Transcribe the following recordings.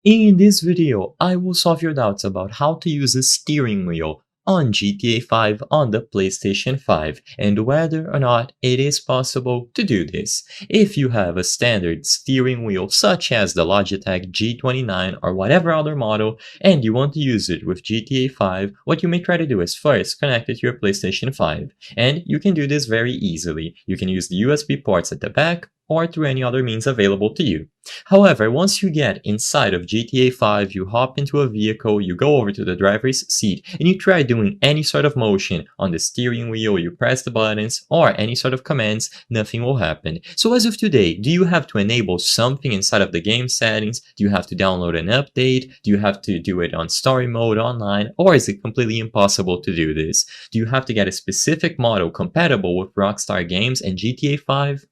In this video, I will solve your doubts about how to use a steering wheel on GTA 5 on the PlayStation 5 and whether or not it is possible to do this. If you have a standard steering wheel such as the Logitech G29 or whatever other model and you want to use it with GTA 5, what you may try to do is first connect it to your PlayStation 5. And you can do this very easily. You can use the USB ports at the back or through any other means available to you. However, once you get inside of GTA 5, you hop into a vehicle, you go over to the driver's seat, and you try doing any sort of motion on the steering wheel, you press the buttons, or any sort of commands, nothing will happen. So as of today, do you have to enable something inside of the game settings? Do you have to download an update? Do you have to do it on story mode online? Or is it completely impossible to do this? Do you have to get a specific model compatible with Rockstar games and GTA 5?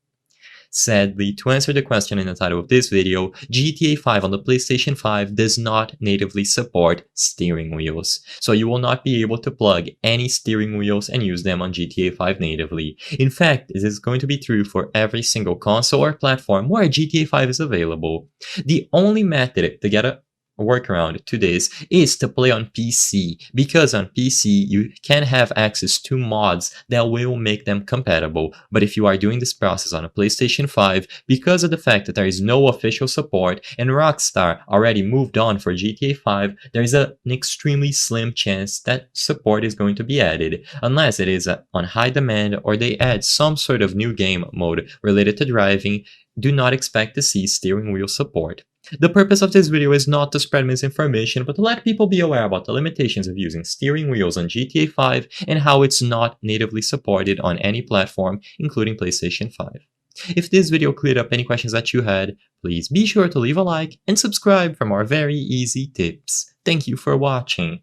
Sadly, to answer the question in the title of this video, GTA 5 on the PlayStation 5 does not natively support steering wheels, so you will not be able to plug any steering wheels and use them on GTA 5 natively. In fact, this is going to be true for every single console or platform where GTA 5 is available. The only method to get a workaround to this is to play on PC, because on PC you can have access to mods that will make them compatible. But if you are doing this process on a PlayStation 5, because of the fact that there is no official support and Rockstar already moved on for GTA 5, there is an extremely slim chance that support is going to be added, unless it is on high demand or they add some sort of new game mode related to driving. Do not expect to see steering wheel support. The purpose of this video is not to spread misinformation, but to let people be aware about the limitations of using steering wheels on GTA 5 and how it's not natively supported on any platform, including PlayStation 5. If this video cleared up any questions that you had, please be sure to leave a like and subscribe for more very easy tips. Thank you for watching.